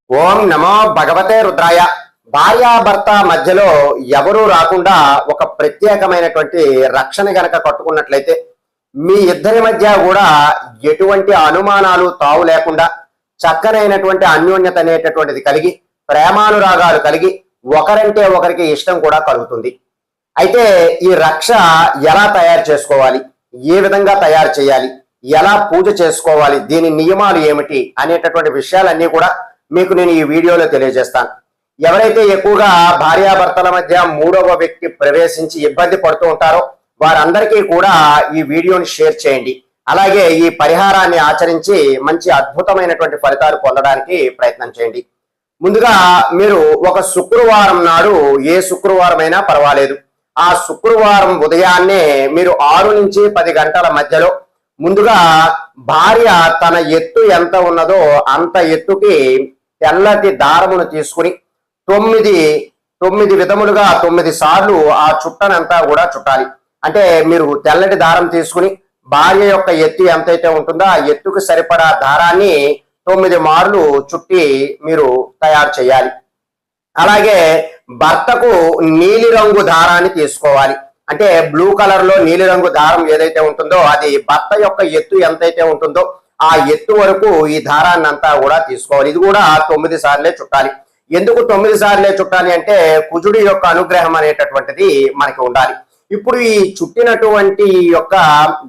ఓం నమో భగవతే రుద్రాయ. భార్యాభర్త మధ్యలో ఎవరూ రాకుండా ఒక ప్రత్యేకమైనటువంటి రక్షణ గనక కట్టుకున్నట్లయితే మీ ఇద్దరి మధ్య కూడా ఎటువంటి అనుమానాలు తావు లేకుండా చక్కనైనటువంటి అన్యోన్యత అనేటటువంటిది కలిగి ప్రేమానురాగాలు కలిగి ఒకరంటే ఒకరికి ఇష్టం కూడా కలుగుతుంది. అయితే ఈ రక్ష ఎలా తయారు చేసుకోవాలి, ఏ విధంగా తయారు చేయాలి, ఎలా పూజ చేసుకోవాలి, దీని నియమాలు ఏమిటి అనేటటువంటి విషయాలన్నీ కూడా మీకు నేను ఈ వీడియోలో తెలియజేస్తాను. ఎవరైతే ఎక్కువగా భార్యాభర్తల మధ్య మూడవ వ్యక్తి ప్రవేశించి ఇబ్బంది పడుతూ ఉంటారో వారందరికీ కూడా ఈ వీడియోని షేర్ చేయండి. అలాగే ఈ పరిహారాన్ని ఆచరించి మంచి అద్భుతమైనటువంటి ఫలితాలు పొందడానికి ప్రయత్నం చేయండి. ముందుగా మీరు ఒక శుక్రవారం నాడు, ఏ శుక్రవారం అయినా పర్వాలేదు, ఆ శుక్రవారం ఉదయాన్నే మీరు 6 నుంచి 10 గంటల మధ్యలో ముందుగా భార్య తన ఎత్తు ఎంత ఉన్నదో అంత ఎత్తుకి తెల్లటి దారమును తీసుకుని 9 విధములుగా 9 సార్లు ఆ చుట్టనంతా కూడా చుట్టాలి. అంటే మీరు తెల్లటి దారం తీసుకుని భార్య యొక్క ఎత్తు ఎంతైతే ఉంటుందో ఆ ఎత్తుకు సరిపడా దారాన్ని 9 మార్లు చుట్టి మీరు తయారు చేయాలి. అలాగే భర్తకు నీలిరంగు దారాన్ని తీసుకోవాలి. అంటే బ్లూ కలర్ లో నీలిరంగు దారం ఏదైతే ఉంటుందో అది భర్త యొక్క ఎత్తు ఎంతైతే ఉంటుందో ఆ ఎత్తు వరకు ఈ దారాన్ని అంతా కూడా తీసుకోవాలి. ఇది కూడా 9 సార్లే చుట్టాలి. ఎందుకు 9 సార్లే చుట్టాలి అంటే కుజుడి యొక్క అనుగ్రహం అనేటటువంటిది మనకి ఉండాలి. ఇప్పుడు ఈ చుట్టినటువంటి యొక్క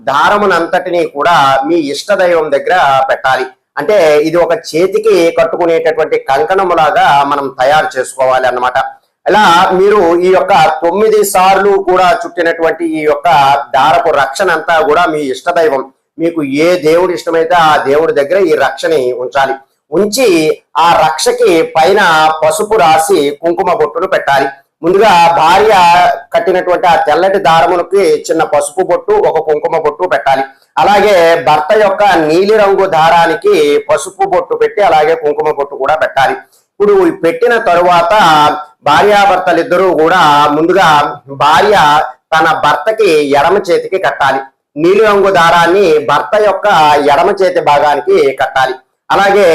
దారమునంతటిని కూడా మీ ఇష్టదైవం దగ్గర పెట్టాలి. అంటే ఇది ఒక చేతికి కట్టుకునేటటువంటి కంకణములాగా మనం తయారు చేసుకోవాలి అన్నమాట. ఇలా మీరు ఈ యొక్క 9 సార్లు కూడా చుట్టినటువంటి ఈ యొక్క దారపు రక్షణ అంతా కూడా మీ ఇష్టదైవం, మీకు ఏ దేవుడు ఇష్టమైతే ఆ దేవుడి దగ్గర ఈ రక్షని ఉంచాలి. ఉంచి ఆ రక్షకి పైన పసుపు రాసి కుంకుమ బొట్టును పెట్టాలి. ముందుగా భార్య కట్టినటువంటి ఆ తెల్లటి దారమునికి చిన్న పసుపు బొట్టు, ఒక కుంకుమ బొట్టు పెట్టాలి. అలాగే భర్త యొక్క నీలిరంగు దారానికి పసుపు బొట్టు పెట్టి అలాగే కుంకుమ బొట్టు కూడా పెట్టాలి. ఇప్పుడు పెట్టిన తరువాత భార్యాభర్తలిద్దరూ కూడా ముందుగా భార్య తన భర్తకి ఎడమ చేతికి కట్టాలి. నీలిరంగు దారాన్ని భర్త యొక్క ఎడమ చేతి భాగానికి కట్టాలి. అలాగే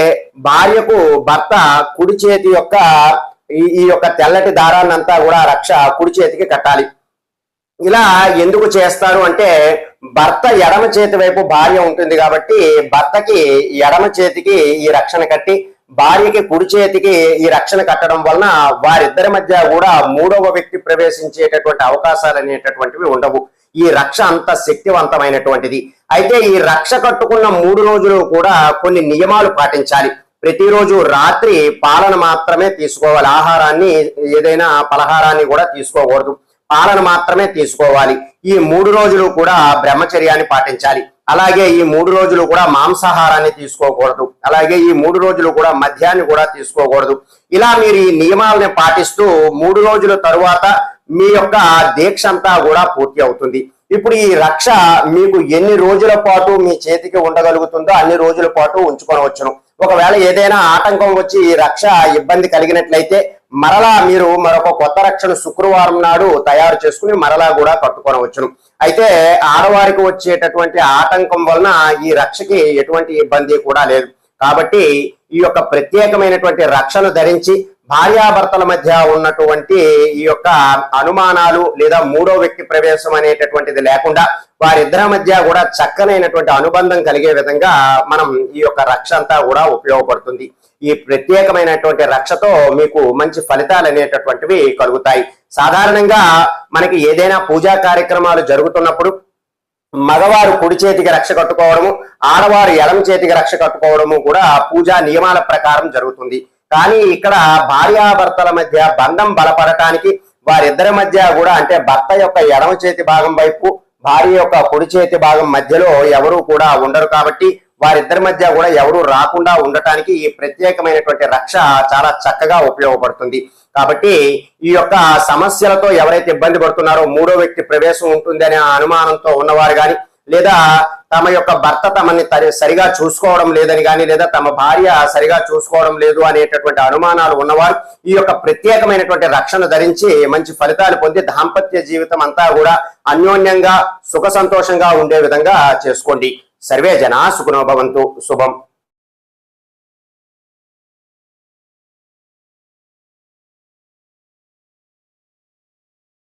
భార్యకు భర్త కుడి చేతి యొక్క ఈ యొక్క తెల్లటి దారాన్నంతా కూడా రక్ష కుడి చేతికి కట్టాలి. ఇలా ఎందుకు చేస్తారు అంటే భర్త ఎడమ చేతి వైపు భార్య ఉంటుంది కాబట్టి భర్తకి ఎడమ చేతికి ఈ రక్షణ కట్టి భార్యకి కుడి చేతికి ఈ రక్షణ కట్టడం వలన వారిద్దరి మధ్య కూడా మూడవ వ్యక్తి ప్రవేశించేటటువంటి అవకాశాలు అనేటటువంటివి ఉండవు. ఈ రక్ష అంత శక్తివంతమైనటువంటిది. అయితే ఈ రక్ష కట్టుకున్న 3 రోజులు కూడా కొన్ని నియమాలు పాటించాలి. ప్రతిరోజు రాత్రి పాలన మాత్రమే తీసుకోవాలి. ఆహారాన్ని ఏదైనా పలహారాన్ని కూడా తీసుకోకూడదు. పాలన మాత్రమే తీసుకోవాలి. ఈ 3 రోజులు కూడా బ్రహ్మచర్యాన్ని పాటించాలి. అలాగే ఈ 3 రోజులు కూడా మాంసాహారాన్ని తీసుకోకూడదు. అలాగే ఈ 3 రోజులు కూడా మద్యాన్ని కూడా తీసుకోకూడదు. ఇలా మీరు ఈ నియమాలను పాటిస్తూ 3 రోజుల తరువాత మీ యొక్క దీక్ష అంతా కూడా పూర్తి అవుతుంది. ఇప్పుడు ఈ రక్ష మీకు ఎన్ని రోజుల పాటు మీ చేతికి ఉండగలుగుతుందో అన్ని రోజుల పాటు ఉంచుకొనవచ్చును. ఒకవేళ ఏదైనా ఆటంకం వచ్చి ఈ రక్ష ఇబ్బంది కలిగినట్లయితే మరలా మీరు మరొక కొత్త రక్షను శుక్రవారం నాడు తయారు చేసుకుని మరలా కూడా కట్టుకొనవచ్చును. అయితే ఆడవారికి వచ్చేటటువంటి ఆటంకం వలన ఈ రక్షకి ఎటువంటి ఇబ్బంది కూడా లేదు. కాబట్టి ఈ యొక్క ప్రత్యేకమైనటువంటి రక్షను ధరించి భార్యాభర్తల మధ్య ఉన్నటువంటి ఈ యొక్క అనుమానాలు లేదా మూడో వ్యక్తి ప్రవేశం అనేటటువంటిది లేకుండా వారిద్దరి మధ్య కూడా చక్కనైనటువంటి అనుబంధం కలిగే విధంగా మనం ఈ యొక్క రక్ష అంతా కూడా ఉపయోగపడుతుంది. ఈ ప్రత్యేకమైనటువంటి రక్షతో మీకు మంచి ఫలితాలు అనేటటువంటివి కలుగుతాయి. సాధారణంగా మనకి ఏదైనా పూజా కార్యక్రమాలు జరుగుతున్నప్పుడు మగవారు కుడి చేతికి రక్ష కట్టుకోవడము, ఆడవారు ఎడమ చేతికి రక్ష కట్టుకోవడము కూడా పూజా నియమాల ప్రకారం జరుగుతుంది. కానీ ఇక్కడ భార్యాభర్తల మధ్య బంధం బలపడటానికి వారిద్దరి మధ్య కూడా అంటే భర్త యొక్క ఎడమ చేతి భాగం వైపు భార్య యొక్క కుడి చేతి భాగం మధ్యలో ఎవరు కూడా ఉండరు కాబట్టి వారిద్దరి మధ్య కూడా ఎవరు రాకుండా ఉండటానికి ఈ ప్రత్యేకమైనటువంటి రక్ష చాలా చక్కగా ఉపయోగపడుతుంది. కాబట్టి ఈ యొక్క సమస్యలతో ఎవరైతే ఇబ్బంది పడుతున్నారో మూడో వ్యక్తి ప్రవేశం ఉంటుంది అనే అనుమానంతో ఉన్నవారు కానీ లేదా తమ యొక్క భర్త తమని సరిగా చూసుకోవడం లేదని కానీ లేదా తమ భార్య సరిగా చూసుకోవడం లేదు అనేటటువంటి అనుమానాలు ఉన్నవారు ఈ యొక్క ప్రత్యేకమైనటువంటి రక్షణ ధరించి మంచి ఫలితాలు పొంది దాంపత్య జీవితం అంతా కూడా అన్యోన్యంగా సుఖ సంతోషంగా ఉండే విధంగా చేసుకోండి. సర్వే జనా సుఖినో భవంతు. శుభం.